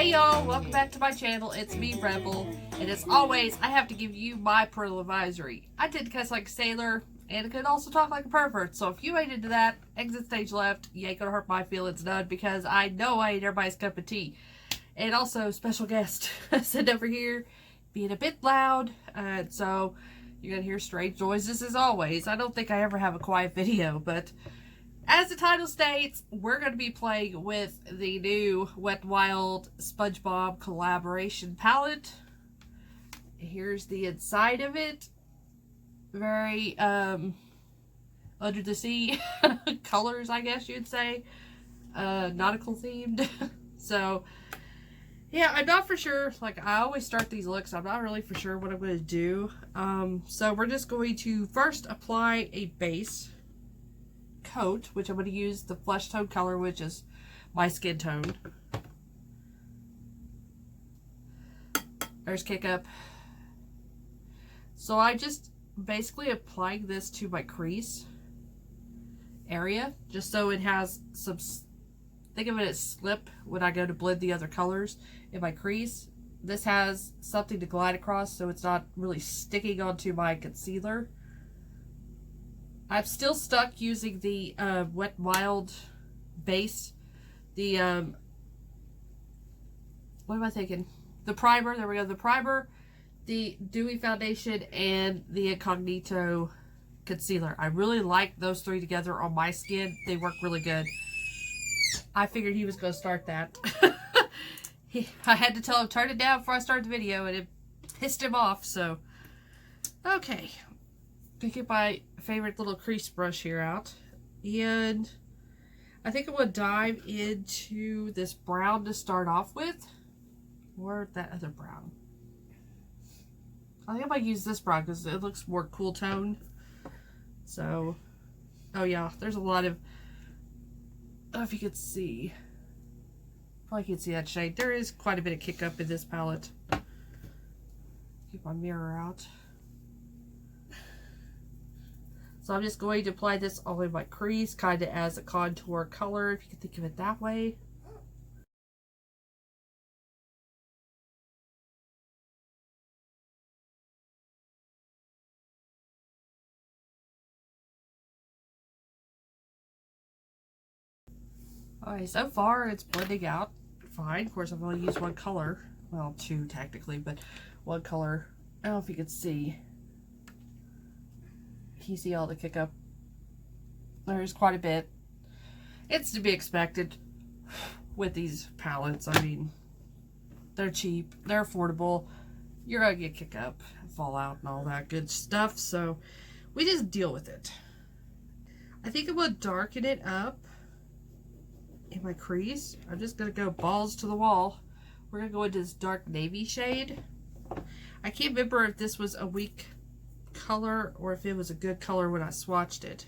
Hey y'all, welcome back to my channel. It's me, Rebel, and as always, I have to give you my parental advisory. I tend to cuss like a sailor, and I could also talk like a pervert, so if you ain't into that, exit stage left. You ain't gonna hurt my feelings none, because I know I ain't everybody's cup of tea. And also, special guest sitting over here, being a bit loud, so you're gonna hear strange noises as always. I don't think I ever have a quiet video, but as the title states, we're going to be playing with the new Wet n Wild Spongebob collaboration palette. Here's the inside of it. Very under the sea colors, I guess you'd say. Nautical themed. So, yeah, I'm not for sure. Like, I always start these looks. I'm not really for sure what I'm going to do. So we're just going to first apply a base coat, which I'm going to use the flesh tone color, which is my skin tone. There's Kick Up. So I just basically applying this to my crease area, just so it has some, think of it as slip when I go to blend the other colors in my crease. This has something to glide across, so it's not really sticking onto my concealer. I'm still stuck using the Wet n Wild base. The, what am I thinking? The primer, there we go. The primer, the Dewy Foundation, and the Incognito Concealer. I really like those three together on my skin. They work really good. I figured he was going to start that. I had to tell him, turn it down before I start the video, and it pissed him off, so. Okay. Get my favorite little crease brush here out, and I think I'm going to dive into this brown to start off with, or that other brown. I think I might use this brown because it looks more cool tone. So, oh yeah, there's a lot of, I don't know if you could see, probably can't see that shade. There is quite a bit of Kick Up in this palette. Keep my mirror out. So I'm just going to apply this all in my crease, kind of as a contour color, if you can think of it that way. Alright, so far it's blending out fine. Of course, I've only used one color. Well, two technically, but one color. I don't know if you can see. You see all the Kick Up. There's quite a bit. It's to be expected with these palettes. I mean, they're cheap, they're affordable. You're gonna get Kick Up, Fallout, and all that good stuff. So we just deal with it. I think I'm gonna darken it up in my crease. I'm just gonna go balls to the wall. We're gonna go into this dark navy shade. I can't remember if this was a weak color or if it was a good color when I swatched it.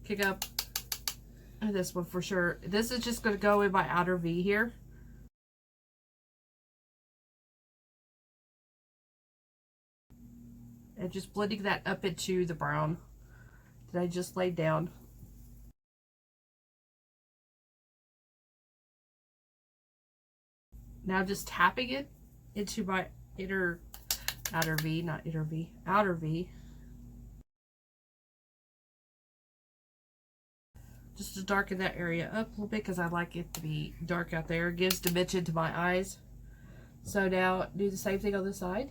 Kick Up, and this one for sure. This is just going to go in my outer V here. And just blending that up into the brown that I just laid down. Now just tapping it into my outer V, not inner V, outer V. Just to darken that area up a little bit because I like it to be dark out there. It gives dimension to my eyes. So now do the same thing on this side.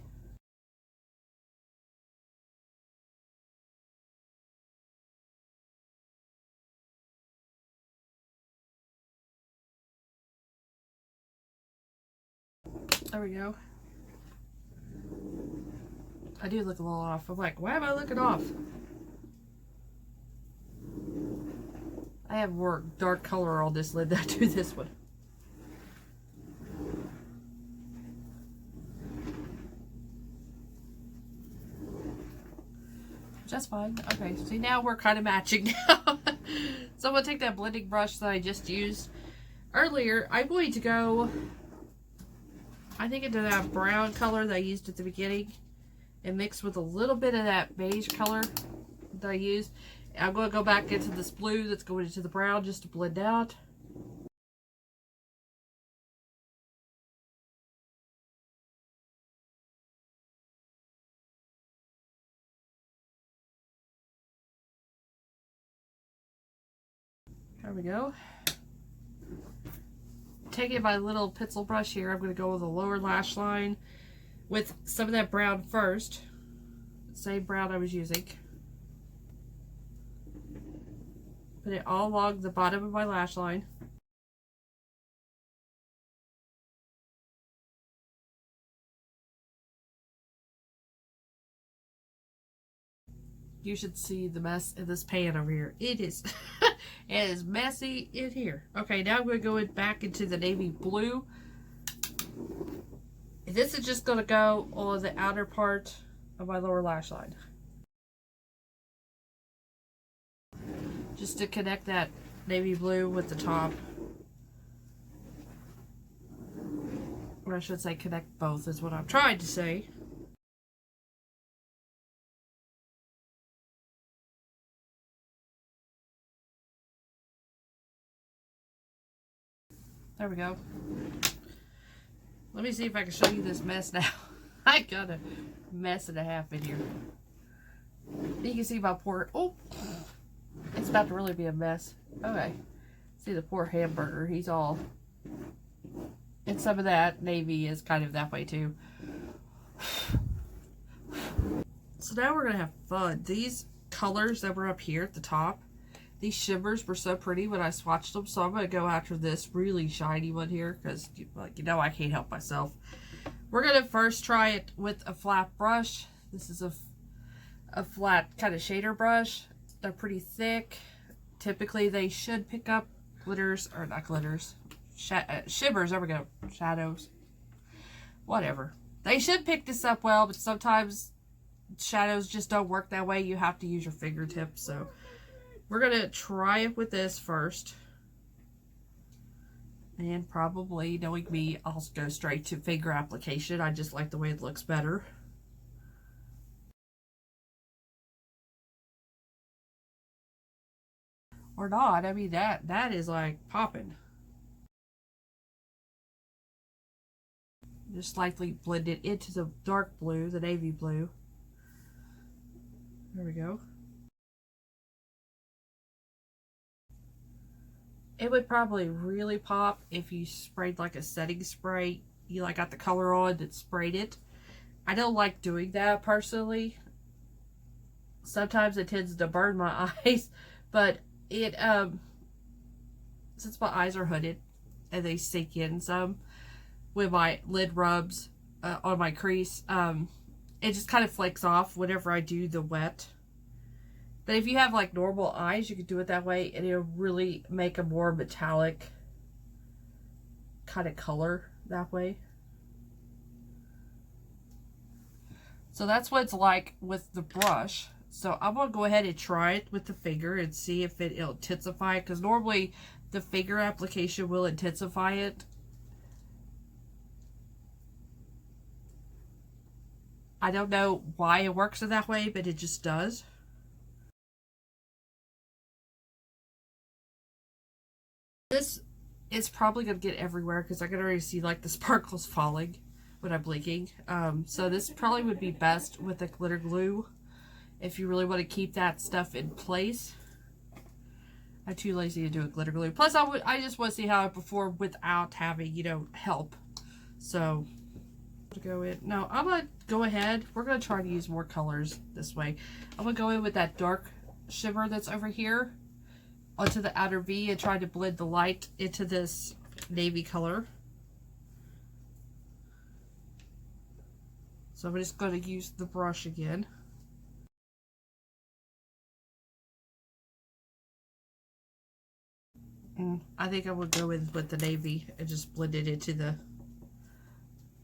There we go. I do look a little off. I'm like, why am I looking off? I have more dark color on this lid than I do this one. Just fine. Okay, see, now we're kind of matching now. So I'm going to take that blending brush that I just used earlier. I'm going to go, I think, into that brown color that I used at the beginning and mix with a little bit of that beige color that I used. I'm going to go back into this blue that's going into the brown just to blend out. There we go. Taking my little pencil brush here, I'm going to go with the lower lash line with some of that brown first. Same brown I was using. Put it all along the bottom of my lash line. You should see the mess in this pan over here. It is, it is messy in here. Okay, now I'm going to go back into the navy blue. This is just going to go on the outer part of my lower lash line. Just to connect that navy blue with the top. Or I should say connect both is what I'm trying to say. There we go. Let me see if I can show you this mess now. I got a mess and a half in here. You can see my poor, oh, it's about to really be a mess. Okay. See the poor hamburger, he's all, and some of that navy is kind of that way too. So now we're gonna have fun. These colors that were up here at the top, these shimmers were so pretty when I swatched them, so I'm going to go after this really shiny one here because, like, you know, I can't help myself. We're going to first try it with a flat brush. This is a flat kind of shader brush. They're pretty thick. Typically, they should pick up glitters, or not glitters, shimmers, there we go, shadows, whatever. They should pick this up well, but sometimes shadows just don't work that way. You have to use your fingertips, so we're going to try it with this first. And probably, knowing me, I'll go straight to finger application. I just like the way it looks better. Or not. I mean, that is like popping. Just slightly blend it into the dark blue, the navy blue. There we go. It would probably really pop if you sprayed like a setting spray. You like got the color on and sprayed it. I don't like doing that personally. Sometimes it tends to burn my eyes, but it since my eyes are hooded and they sink in some when my lid rubs on my crease, it just kind of flakes off whenever I do the wet. But if you have like normal eyes, you could do it that way and it'll really make a more metallic kind of color that way. So that's what it's like with the brush. So I'm going to go ahead and try it with the finger and see if it'll intensify it. Because normally the finger application will intensify it. I don't know why it works in that way, but it just does. This is probably going to get everywhere because I can already see like the sparkles falling when I'm blinking. So this probably would be best with a glitter glue if you really want to keep that stuff in place. I'm too lazy to do a glitter glue. Plus, I just want to see how I perform without having, you know, help. So, to go in. No, I'm going to go ahead. We're going to try to use more colors this way. I'm going to go in with that dark shimmer that's over here onto the outer V and try to blend the light into this navy color. So I'm just going to use the brush again. I think I would go in with the navy and just blend it into the,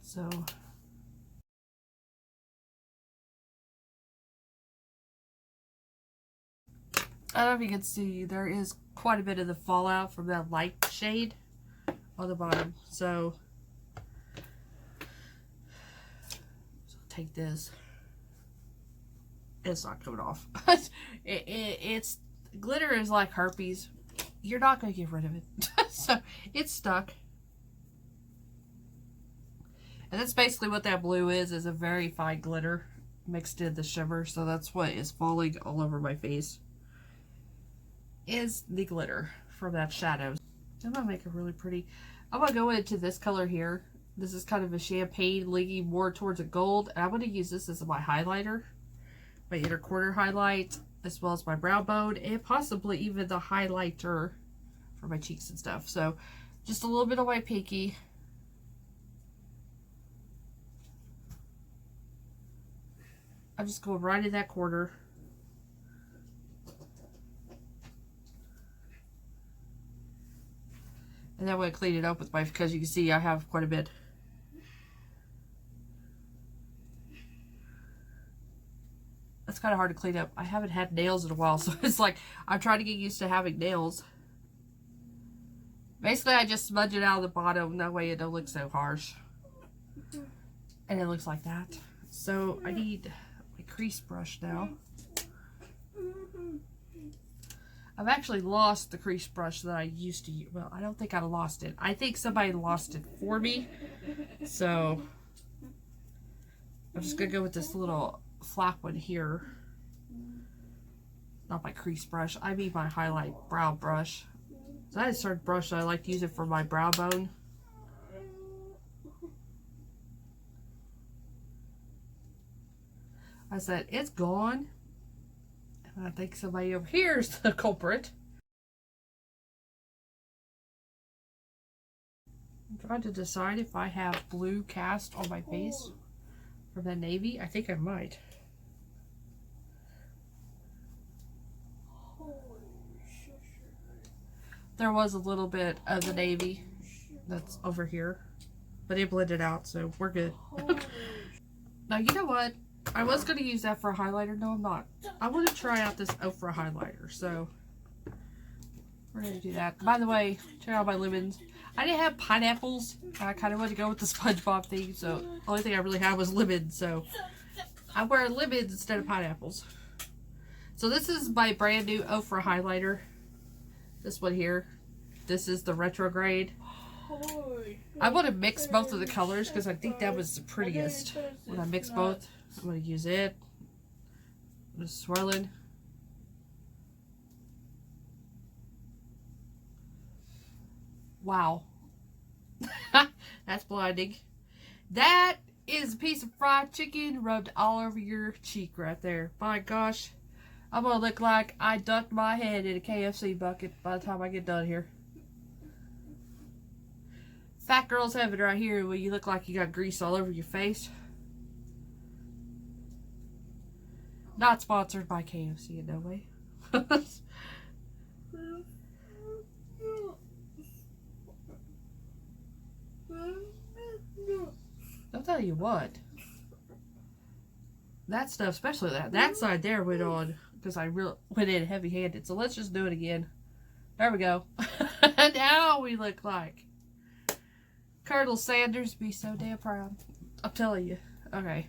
so. I don't know if you can see, there is quite a bit of the fallout from that light shade on the bottom. So take this. It's not coming off. It's glitter is like herpes. You're not going to get rid of it. So it's stuck. And that's basically what that blue is a very fine glitter mixed in the shimmer. So that's what is falling all over my face, is the glitter. from that shadow. I'm going to make it really pretty. I'm going to go into this color here. This is kind of a champagne leaning more towards a gold. And I'm going to use this as my highlighter. My inner corner highlight, as well as my brow bone, and possibly even the highlighter for my cheeks and stuff. So just a little bit of my pinky. I'm just going right in that corner. And then I'm going to clean it up with my, because you can see I have quite a bit. That's kind of hard to clean up. I haven't had nails in a while, so it's like I'm trying to get used to having nails. Basically, I just smudge it out of the bottom. That way it don't look so harsh. And it looks like that. So I need my crease brush now. I've actually lost the crease brush that I used to use. Well, I don't think I lost it. I think somebody lost it for me. So I'm just going to go with this little flat one here. Not my crease brush. I mean my highlight brow brush. So I had a certain brush that I like to use it for my brow bone. I said, it's gone. I think somebody over here is the culprit. I'm trying to decide if I have blue cast on my face from the navy. I think I might. There was a little bit of the navy that's over here, but it blended out, so we're good. Now, you know what? I was going to use that for a highlighter. No, I'm not. I want to try out this Oprah highlighter, so we're going to do that. By the way, check out my lemons. I didn't have pineapples. I kind of wanted to go with the Spongebob theme, so the only thing I really had was lemons, so I wear lemons instead of pineapples. So this is my brand new Oprah highlighter. This one here. This is the retrograde. I want to mix both of the colors because I think that was the prettiest. When I mix both, I'm going to use it. I'm just swirling. Wow. That's blinding. That is a piece of fried chicken rubbed all over your cheek right there. My gosh. I'm going to look like I ducked my head in a KFC bucket by the time I get done here. Fat girls have it right here where you look like you got grease all over your face. Not sponsored by KFC in no way. I'll tell you what. That stuff, especially that side there went on because I really went in heavy-handed. So let's just do it again. There we go. Now we look like Colonel Sanders. Be so damn proud. I'm telling you. Okay.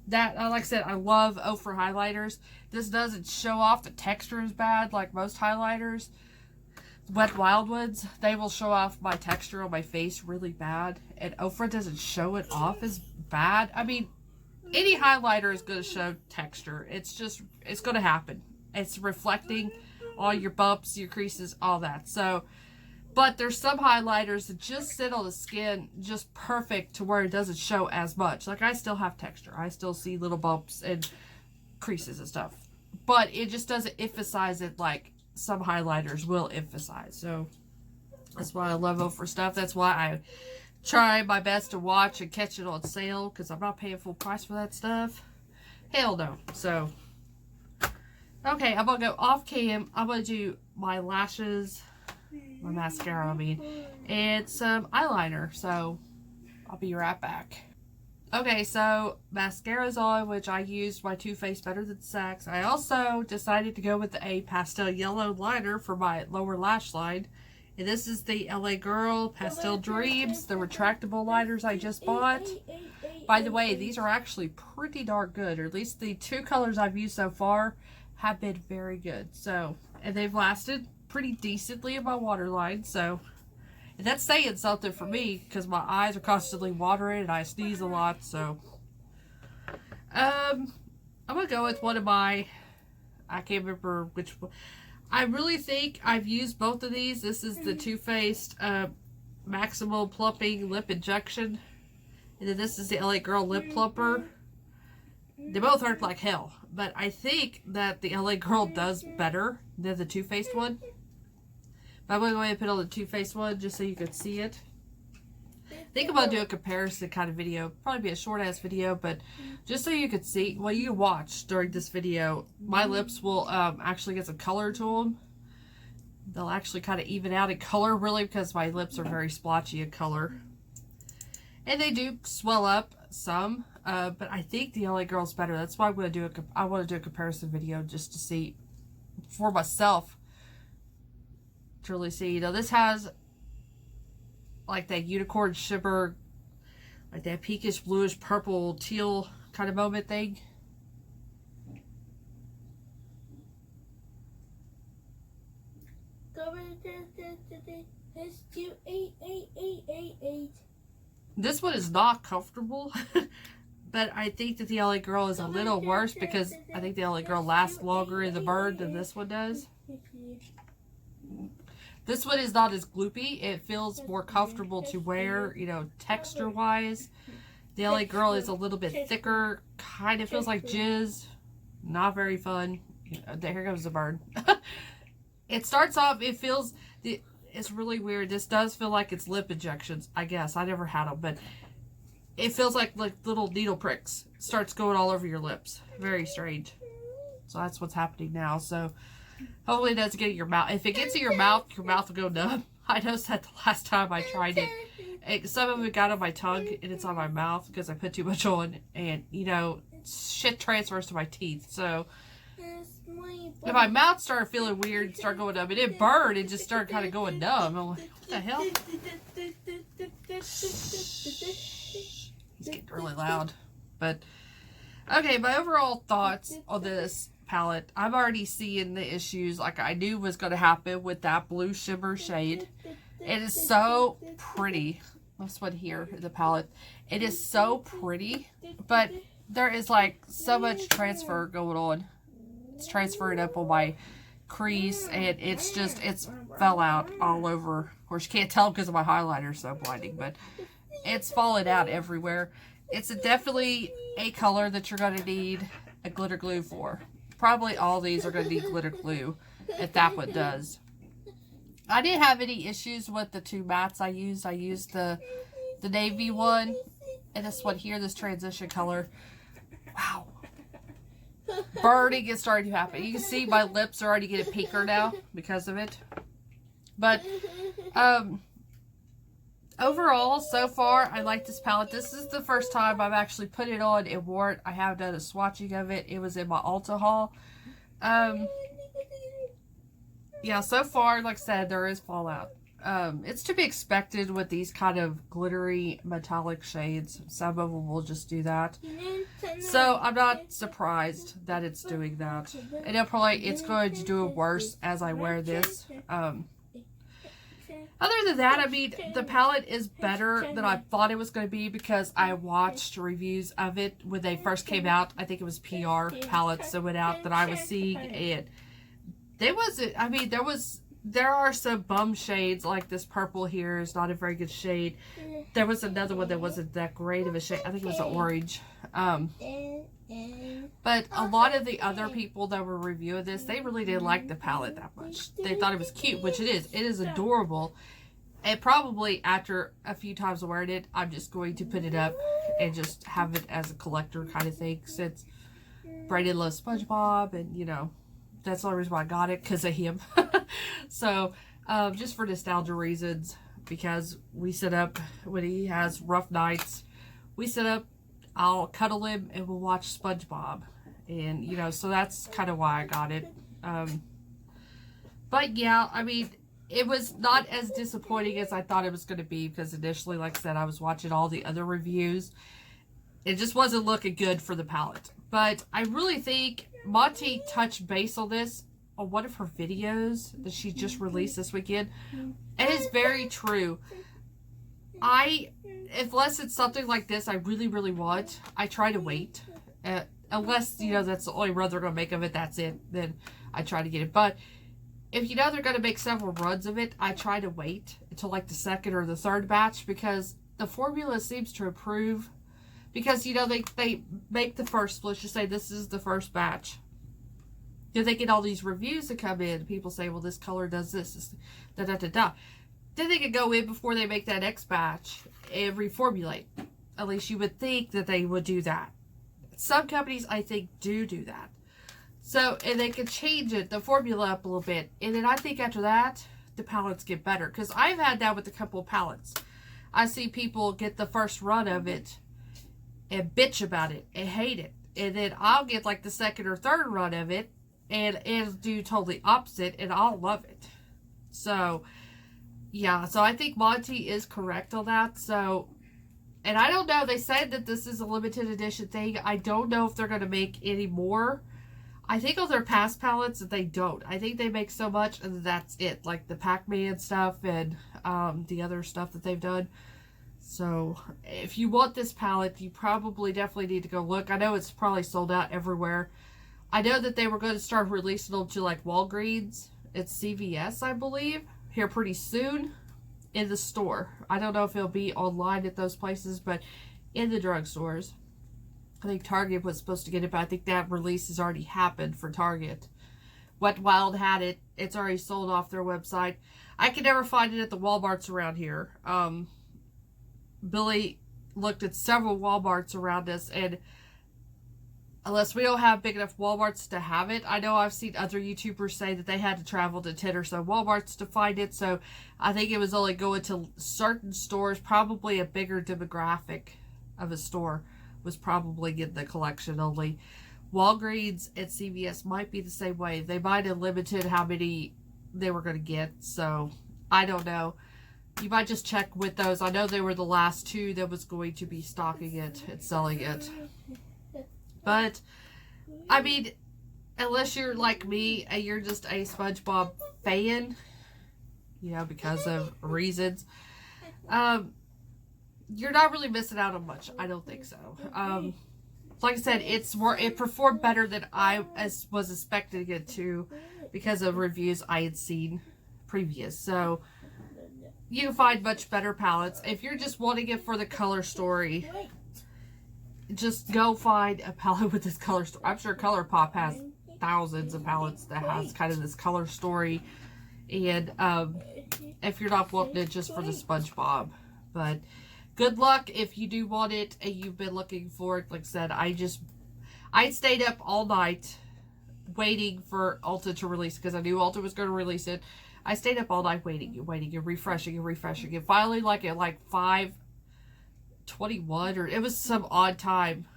That, like I said, I love Oprah highlighters. This doesn't show off the texture as bad like most highlighters. Wet Wild Ones, they will show off my texture on my face really bad. And Oprah doesn't show it off as bad. I mean, any highlighter is going to show texture. It's going to happen. It's reflecting all your bumps, your creases, all that. So, but there's some highlighters that just sit on the skin just perfect to where it doesn't show as much. Like, I still have texture. I still see little bumps and creases and stuff. But it just doesn't emphasize it like some highlighters will emphasize. So, that's why I love Oprah stuff. That's why I try my best to watch and catch it on sale, because I'm not paying full price for that stuff. Hell no. So, okay, I'm going to go off cam. I'm going to do my lashes, my mascara, I mean, and some eyeliner. So, I'll be right back. Okay, so mascara's on, which I used my Too Faced Better Than Sex. I also decided to go with a pastel yellow liner for my lower lash line. And this is the LA Girl Pastel Dreams, the retractable liners I just bought. By the way, these are actually pretty darn good, or at least the two colors I've used so far have been very good. So, and they've lasted pretty decently in my waterline, so, and that's saying something for me, because my eyes are constantly watering and I sneeze a lot, so. I'm going to go with one of my, I can't remember which one. I really think I've used both of these. This is the Too Faced Maximum Plumping Lip Injection. And then this is the LA Girl Lip Plumper. They both hurt like hell. But I think that the LA Girl does better than the Too Faced one. But I'm going to go ahead and put on the Too Faced one just so you can see it. I think I'm going to do a comparison kind of video. Probably be a short ass video, but just so you can see, well, you can watch during this video. My lips will actually get some color to them. They'll actually kind of even out in color, really, because my lips are very splotchy in color. And they do swell up some, but I think the LA Girl's better. That's why I'm going to do I want to do a comparison video just to see for myself. To really see, you know, this has like that unicorn shimmer, like that pinkish, bluish, purple, teal kind of moment thing. This one is not comfortable, but I think that the LA Girl is a little worse because I think the LA Girl lasts longer in the burn than this one does. This one is not as gloopy. It feels more comfortable to wear, you know, texture-wise. The LA Girl is a little bit thicker. Kind of feels like jizz. Not very fun. Here goes the burn. It starts off, it feels, it's really weird. This does feel like it's lip injections, I guess. I never had them, but it feels like little needle pricks. It starts going all over your lips. Very strange. So that's what's happening now. So hopefully it doesn't get in your mouth. If it gets in your mouth will go numb. I noticed that the last time I tried it. Some of it got on my tongue and it's on my mouth because I put too much on. And, you know, shit transfers to my teeth. So if my mouth started feeling weird, start going numb, and it burned, it just started kind of going numb. I'm like, what the hell? It's getting really loud. But, okay, my overall thoughts on this palette. I'm already seeing the issues like I knew was going to happen with that blue shimmer shade. It is so pretty. This one here, the palette. It is so pretty, but there is like so much transfer going on. It's transferring up on my crease, and it's fell out all over. Of course, you can't tell because of my highlighter, so blinding, but it's falling out everywhere. It's definitely a color that you're going to need a glitter glue for. Probably all these are going to need glitter glue, if that one does. I didn't have any issues with the two mattes I used. I used the navy one, and this one here, this transition color. Wow. Burning is starting to happen. You can see my lips are already getting pinker now because of it. But, overall, so far, I like this palette. This is the first time I've actually put it on and wore it. I have done a swatching of it. It was in my Ulta haul. Yeah, so far, like I said, there is fallout. It's to be expected with these kind of glittery metallic shades. Some of them will just do that. So I'm not surprised that it's doing that. And it's going to do it worse as I wear this. Other than that, I mean, the palette is better than I thought it was going to be because I watched reviews of it when they first came out. I think it was PR palettes that went out that I was seeing, and there are some bum shades, like this purple here is not a very good shade. There was another one that wasn't that great of a shade. I think it was an orange. But a lot of the other people that were reviewing this, they really didn't like the palette that much. They thought it was cute, which it is. It is adorable. And probably after a few times wearing it, I'm just going to put it up and just have it as a collector kind of thing. Since Brandon loves Spongebob, and, you know, that's the only reason why I got it, because of him. So, just for nostalgia reasons, because we sit up when he has rough nights, we sit up, I'll cuddle him, and we'll watch Spongebob. And, you know, so that's kind of why I got it. But, yeah, I mean, it was not as disappointing as I thought it was going to be, because initially, like I said, I was watching all the other reviews. It just wasn't looking good for the palette. But I really think Monty touched base on this on one of her videos that she just released this weekend. And it's very true. Unless it's something like this I really, really want, I try to wait. Unless, you know, that's the only run they're going to make of it, that's it. Then I try to get it. But if you know they're going to make several runs of it, I try to wait until like the second or the third batch, because the formula seems to improve. Because, you know, they make the first, let's just say this is the first batch. They get all these reviews that come in. People say, well, this color does this, da da da da. Then they could go in before they make that next batch and reformulate. At least you would think that they would do that. Some companies, I think, do that. So, and they can change it, the formula up a little bit. And then I think after that, the palettes get better. Because I've had that with a couple of palettes. I see people get the first run of it and bitch about it and hate it. And then I'll get like the second or third run of it and it'll do totally opposite and I'll love it. So, yeah. So I think Monty is correct on that. So, and I don't know. They said that this is a limited edition thing. I don't know if they're going to make any more. I think on their past palettes that they don't. I think they make so much and that's it. Like the Pac-Man stuff and the other stuff that they've done. So if you want this palette, you probably definitely need to go look. I know it's probably sold out everywhere. I know that they were going to start releasing them to like Walgreens. It's CVS, I believe, here pretty soon in the store. I don't know if it'll be online at those places, but in the drugstores. I think Target was supposed to get it, but I think that release has already happened for Target. Wet Wild had it. It's already sold off their website. I can never find it at the Walmarts around here. Billy looked at several Walmarts around us, and unless we don't have big enough Walmarts to have it, I know I've seen other YouTubers say that they had to travel to 10 or so Walmarts to find it, so I think it was only going to certain stores. Probably a bigger demographic of a store was probably getting the collection only. Walgreens and CVS might be the same way. They might have limited how many they were going to get, so I don't know. You might just check with those. I know they were the last two that was going to be stocking it and selling it. But, I mean, unless you're like me and you're just a Spongebob fan, you know, because of reasons, you're not really missing out on much. I don't think so. Like I said, it performed better than I was expecting it to because of reviews I had seen previous. So, you can find much better palettes. If you're just wanting it for the color story, just go find a palette with this color story. I'm sure ColourPop has thousands of palettes that has kind of this color story. And if you're not wanting it just for the Spongebob. But good luck if you do want it and you've been looking for it. Like I said, I stayed up all night waiting for Ulta to release because I knew Ulta was going to release it. I stayed up all night waiting and refreshing. And finally, like at like 5:21 or it was some odd time,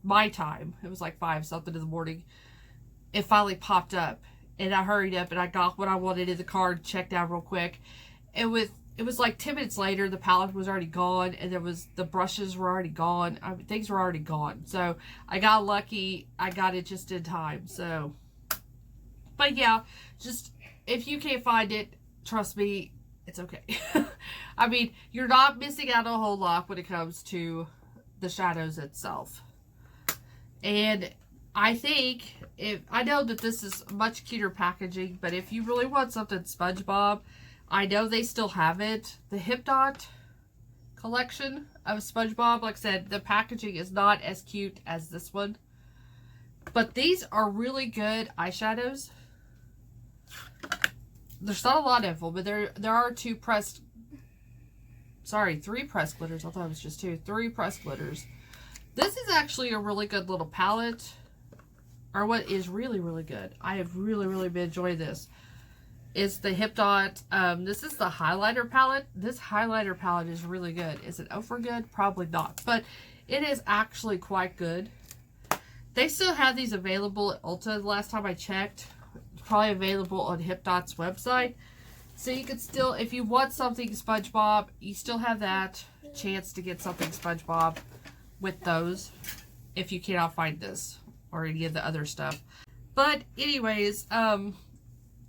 my time. It was like 5 something in the morning. It finally popped up and I hurried up and I got what I wanted in the card, checked out real quick. It was like 10 minutes later, the palette was already gone and the brushes were already gone. Things were already gone. So I got lucky. I got it just in time. So, but yeah, just if you can't find it, trust me, it's okay. I mean, you're not missing out a whole lot when it comes to the shadows itself. And I think, I know that this is much cuter packaging, but if you really want something Spongebob, I know they still have it. The Hip Dot collection of Spongebob, like I said, the packaging is not as cute as this one. But these are really good eyeshadows. There's not a lot of them, but there are three pressed glitters. I thought it was just two. 3 pressed glitters. This is actually a really good little palette. Or what is really, really good. I have really, really been enjoying this. It's the Hip Dot. This is the highlighter palette. This highlighter palette is really good. Is it over good? Probably not. But it is actually quite good. They still have these available at Ulta the last time I checked. Probably available on Hip Dot's website. So you could still, if you want something Spongebob, you still have that chance to get something Spongebob with those. If you cannot find this or any of the other stuff. But anyways,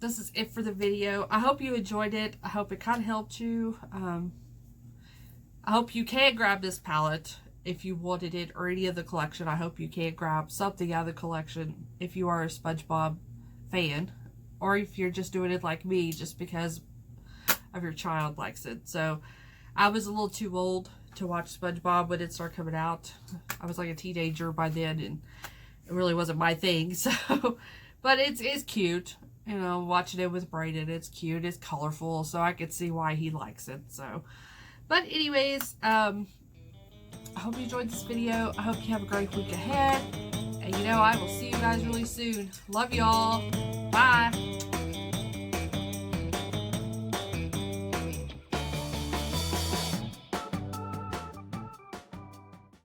this is it for the video. I hope you enjoyed it. I hope it kind of helped you. I hope you can grab this palette if you wanted it or any of the collection. I hope you can grab something out of the collection if you are a Spongebob fan. or if you're just doing it like me, just because of your child likes it. So I was a little too old to watch SpongeBob when it started coming out. I was like a teenager by then, and it really wasn't my thing. So, but it's cute. You know, watching it with Brayden, it's cute, it's colorful, so I could see why he likes it. So, but anyways, I hope you enjoyed this video. I hope you have a great week ahead. And you know, I will see you guys really soon. Love y'all. Bye.